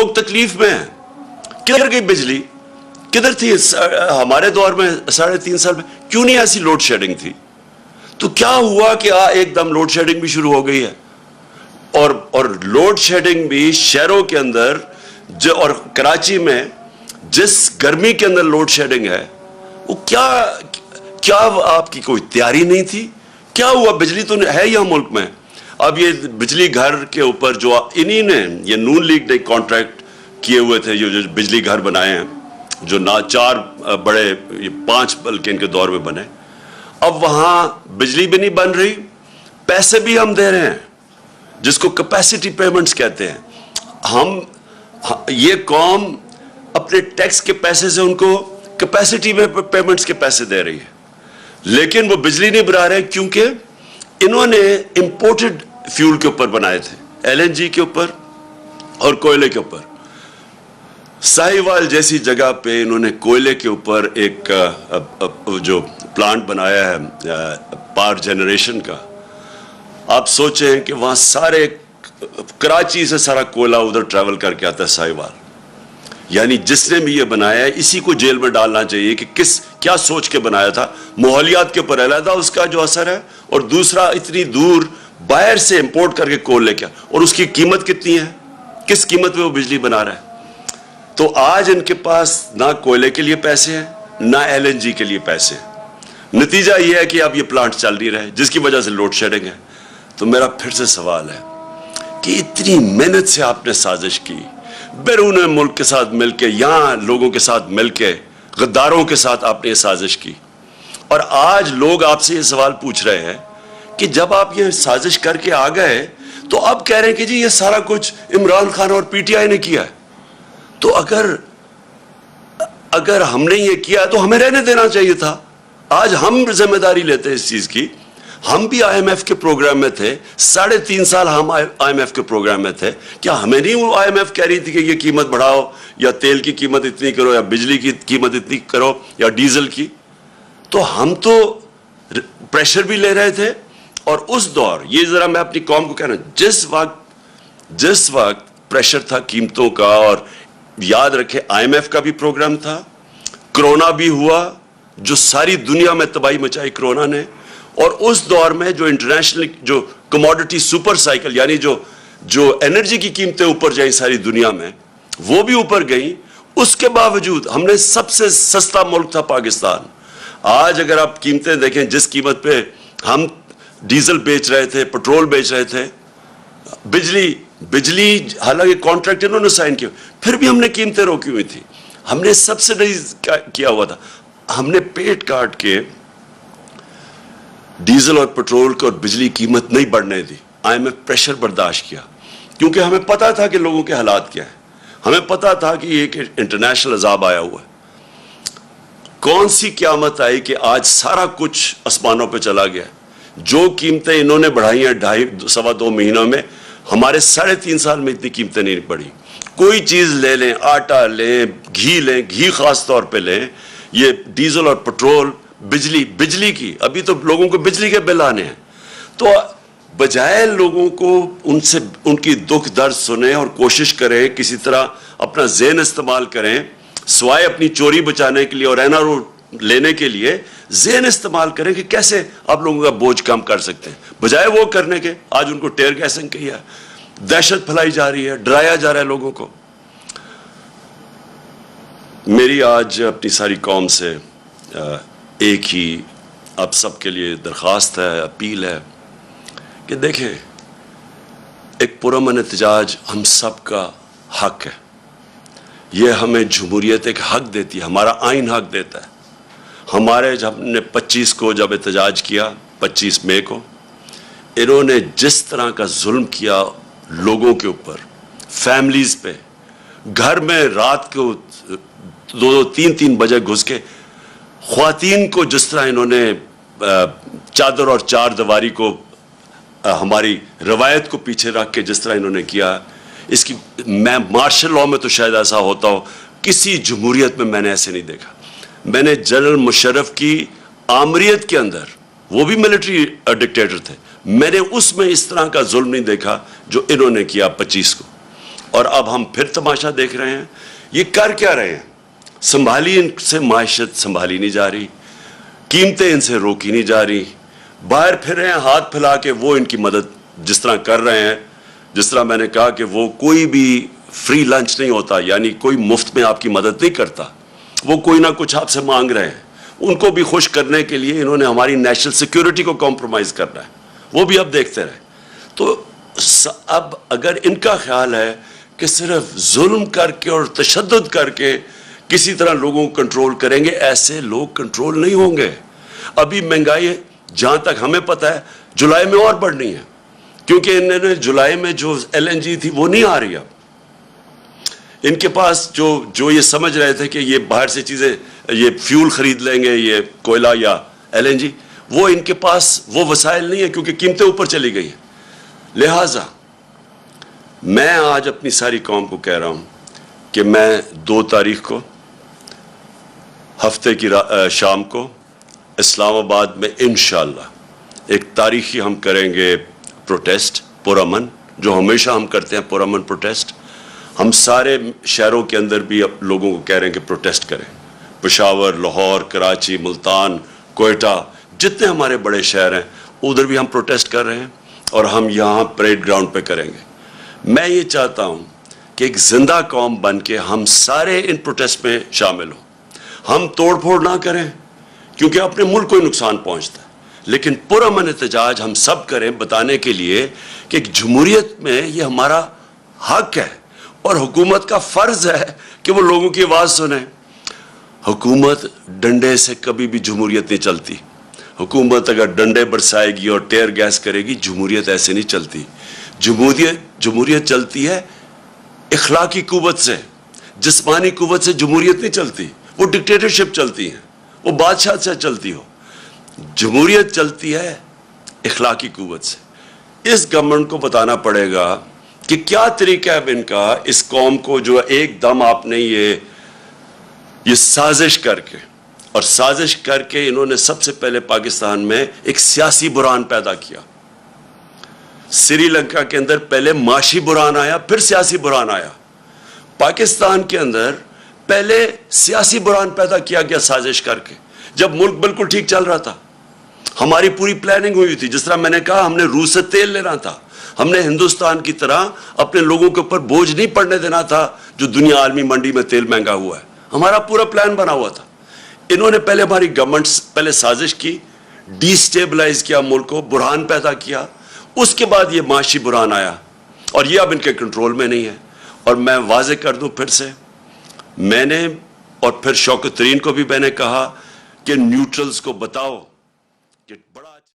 लोग तकलीफ में हैं। किधर गई बिजली, किधर थी हमारे दौर में 3.5 साल में? क्यों नहीं ऐसी लोड शेडिंग थी? तो क्या हुआ कि एकदम लोड शेडिंग भी शुरू हो गई है। और लोड शेडिंग भी शहरों के अंदर और कराची में जिस गर्मी के अंदर लोड शेडिंग है, वो क्या आपकी कोई तैयारी नहीं थी? क्या हुआ? बिजली तो है यहाँ मुल्क में। अब ये बिजली घर के ऊपर जो इन्हीं ने, ये नून लीग ने कॉन्ट्रैक्ट किए हुए थे, जो बिजली घर बनाए हैं, जो ना 4 बड़े, ये 5 बल्कि इनके दौर में बने। अब वहां बिजली भी नहीं बन रही, पैसे भी हम दे रहे हैं, जिसको कैपेसिटी पेमेंट्स कहते हैं। ये कौम अपने टैक्स के पैसे से उनको कैपेसिटी में पेमेंट्स के पैसे दे रही है, लेकिन वो बिजली नहीं बना रहे, क्योंकि इन्होंने इंपोर्टेड फ्यूल के ऊपर बनाए थे, LNG के ऊपर और कोयले के ऊपर। साहिवाल जैसी जगह पे इन्होंने कोयले के ऊपर एक जो प्लांट बनाया है पावर जनरेशन का। आप सोचें कि वहां सारे कराची से सारा कोयला उधर ट्रैवल करके आता है साहिवाल। यानी जिसने भी ये बनाया है, इसी को जेल में डालना चाहिए कि क्या सोच के बनाया था। माहौलियात के ऊपर अलहदा उसका जो असर है, और दूसरा इतनी दूर बाहर से इंपोर्ट करके कोयले क्या, और उसकी कीमत कितनी है, किस कीमत में वो बिजली बना रहा है। तो आज इनके पास ना कोयले के लिए पैसे हैं, ना LNG के लिए पैसे हैं। नतीजा ये है कि अब ये प्लांट चल नहीं रहे, जिसकी वजह से लोड शेडिंग है। तो मेरा फिर से सवाल है कि इतनी मेहनत से आपने साजिश की, बैरून मुल्क के साथ मिलके, यहां लोगों के साथ मिलके, गद्दारों के साथ आपने ये साजिश की, और आज लोग आपसे ये सवाल पूछ रहे हैं कि जब आप ये साजिश करके आ गए तो अब कह रहे हैं कि जी ये सारा कुछ इमरान खान और PTI ने किया है। तो अगर हमने ये किया तो हमें रहने देना चाहिए था। आज हम जिम्मेदारी लेते हैं इस चीज की। हम भी IMF के प्रोग्राम में थे, 3.5 साल हम IMF के प्रोग्राम में थे। क्या हमें नहीं वो IMF कह रही थी कि ये कीमत बढ़ाओ, या तेल की कीमत इतनी करो, या बिजली की कीमत इतनी करो, या डीजल की? तो हम तो प्रेशर भी ले रहे थे। और उस दौर, ये जरा मैं अपनी कौम को कह रहा हूं, जिस वक्त प्रेशर था कीमतों का, और याद रखें IMF का भी प्रोग्राम था, कोरोना भी हुआ, जो सारी दुनिया में तबाही मचाई कोरोना ने। और उस दौर में जो इंटरनेशनल जो कमोडिटी सुपर साइकिल, यानी जो एनर्जी की कीमतें ऊपर जाई सारी दुनिया में, वो भी ऊपर गई। उसके बावजूद हमने सबसे सस्ता मुल्क था पाकिस्तान। आज अगर आप कीमतें देखें, जिस कीमत पे हम डीजल बेच रहे थे, पेट्रोल बेच रहे थे, बिजली हालांकि कॉन्ट्रैक्ट इन्होंने साइन किया, फिर भी हमने कीमतें रोकी हुई थी। हमने सब्सिडाइज किया हुआ था। हमने पेट काट के डीजल और पेट्रोल को और बिजली कीमत नहीं बढ़ने दी। IMF प्रेशर बर्दाश्त किया, क्योंकि हमें पता था कि लोगों के हालात क्या है। हमें पता था कि एक इंटरनेशनल अजाब आया हुआ है। कौन सी क़यामत आई कि आज सारा कुछ आसमानों पे चला गया। जो कीमतें इन्होंने बढ़ाई हैं 2.5 महीनों में, हमारे 3.5 साल में इतनी कीमतें नहीं बढ़ी। कोई चीज़ ले लें, आटा लें, घी खास तौर पे लें, ये डीजल और पेट्रोल, बिजली की, अभी तो लोगों को बिजली के बिल आने हैं। तो बजाय लोगों को उनकी दुख दर्द सुने और कोशिश करें किसी तरह अपना ज़हन इस्तेमाल करें, स्वाय अपनी चोरी बचाने के लिए और NRO लेने के लिए ज़हन इस्तेमाल करें कि कैसे आप लोगों का बोझ कम कर सकते हैं। बजाय वो करने के, आज उनको टेयर गैसिंग किया, दहशत फैलाई जा रही है, डराया जा रहा है लोगों को। मेरी आज अपनी सारी कौम से एक ही आप सबके लिए दरख्वास्त है, अपील है कि देखें, एक पुरअमन एहतजाज हम सब का हक है। ये हमें जमहूरियत एक हक देती है, हमारा आइन हक देता है। हमारे जब हमने 25 को जब एहतजाज किया, 25 मई को, इन्होंने जिस तरह का जुल्म किया लोगों के ऊपर, फैमिलीज पे, घर में रात को 2-3 बजे घुस के ख्वातीन को जिस तरह इन्होंने चादर और चार दीवारी को, हमारी रवायत को पीछे रख के जिस तरह इन्होंने किया, इसकी मैं मार्शल लॉ में तो शायद ऐसा होता हो, किसी जमहूरियत में मैंने ऐसे नहीं देखा। मैंने जनरल मुशर्रफ की आमरीत के अंदर, वो भी मिलिट्री डिक्टेटर थे, मैंने उसमें इस तरह का जुल्म नहीं देखा जो इन्होंने किया 25 को। اور اب ہم پھر تماشا دیکھ رہے ہیں. یہ کر کیا رہے ہیں؟ سنبھالی ان سے معیشت سنبھالی نہیں جا رہی, قیمتیں ان سے روکی نہیں جا رہی, باہر پھر رہے ہیں ہاتھ پھیلا کے وہ ان کی مدد جس طرح کر رہے ہیں. جس طرح میں نے کہا کہ وہ کوئی بھی فری لنچ نہیں ہوتا, یعنی کوئی مفت میں آپ کی مدد نہیں کرتا, وہ کوئی نہ کچھ آپ سے مانگ رہے ہیں. ان کو بھی خوش کرنے کے لیے انہوں نے ہماری نیشنل سیکیورٹی کو کمپرومائز کرنا ہے, وہ بھی اب دیکھتے رہے. تو اب اگر ان کا خیال ہے کہ صرف ظلم کر کے اور تشدد کر کے کسی طرح لوگوں کو کنٹرول کریں گے, ایسے لوگ کنٹرول نہیں ہوں گے. ابھی مہنگائی جہاں تک ہمیں پتہ ہے جولائی میں اور بڑھنی ہے, کیونکہ انہوں نے جولائی میں جو LNG تھی وہ نہیں آ رہی. اب ان کے پاس جو یہ سمجھ رہے تھے کہ یہ باہر سے چیزیں, یہ فیول خرید لیں گے, یہ کوئلہ یا LNG, وہ ان کے پاس وہ وسائل نہیں ہے کیونکہ قیمتیں اوپر چلی گئی ہیں. لہٰذا میں آج اپنی ساری قوم کو کہہ رہا ہوں کہ میں 2 تاریخ کو ہفتے کی شام کو اسلام آباد میں انشاءاللہ ایک تاریخی ہم کریں گے پروٹیسٹ پرامن, جو ہمیشہ ہم کرتے ہیں پرامن پروٹیسٹ. ہم سارے شہروں کے اندر بھی اب لوگوں کو کہہ رہے ہیں کہ پروٹیسٹ کریں. پشاور, لاہور, کراچی, ملتان, کوئٹہ, جتنے ہمارے بڑے شہر ہیں ادھر بھی ہم پروٹیسٹ کر رہے ہیں, اور ہم یہاں پریڈ گراؤنڈ پہ کریں گے. میں یہ چاہتا ہوں کہ ایک زندہ قوم بن کے ہم سارے ان پروٹیسٹ میں شامل ہوں. ہم توڑ پھوڑ نہ کریں کیونکہ اپنے ملک کو نقصان پہنچتا ہے, لیکن پرامن احتجاج ہم سب کریں بتانے کے لیے کہ ایک جمہوریت میں یہ ہمارا حق ہے اور حکومت کا فرض ہے کہ وہ لوگوں کی آواز سنیں. حکومت ڈنڈے سے کبھی بھی جمہوریت نہیں چلتی. حکومت اگر ڈنڈے برسائے گی اور ٹیئر گیس کرے گی, جمہوریت ایسے نہیں چلتی. جمہوریت چلتی ہے اخلاقی قوت سے, جسمانی قوت سے جمہوریت نہیں چلتی. وہ ڈکٹیٹرشپ چلتی ہے, وہ بادشاہ سے چلتی ہو. جمہوریت چلتی ہے اخلاقی قوت سے. اس گورنمنٹ کو بتانا پڑے گا کہ کیا طریقہ ہے ان کا اس قوم کو, جو ایک دم آپ نے یہ سازش کر کے انہوں نے سب سے پہلے پاکستان میں ایک سیاسی بحران پیدا کیا. سری لنکا کے اندر پہلے معاشی بحران آیا, پھر سیاسی بحران آیا. پاکستان کے اندر پہلے سیاسی بحران پیدا کیا گیا سازش کر کے, جب ملک بالکل ٹھیک چل رہا تھا. ہماری پوری پلاننگ ہوئی تھی, جس طرح میں نے کہا ہم نے روس سے تیل لینا تھا, ہم نے ہندوستان کی طرح اپنے لوگوں کے اوپر بوجھ نہیں پڑنے دینا تھا جو دنیا عالمی منڈی میں تیل مہنگا ہوا ہے. ہمارا پورا پلان بنا ہوا تھا. انہوں نے پہلے ہماری گورنمنٹ پہلے سازش کی, ڈی سٹیبلائز کیا ملک کو, بحران پیدا کیا. اس کے بعد یہ معاشی بحران آیا اور یہ اب ان کے کنٹرول میں نہیں ہے. اور میں واضح کر دوں پھر سے, میں نے اور پھر شوکت ترین کو بھی میں نے کہا کہ نیوٹرلز کو بتاؤ کہ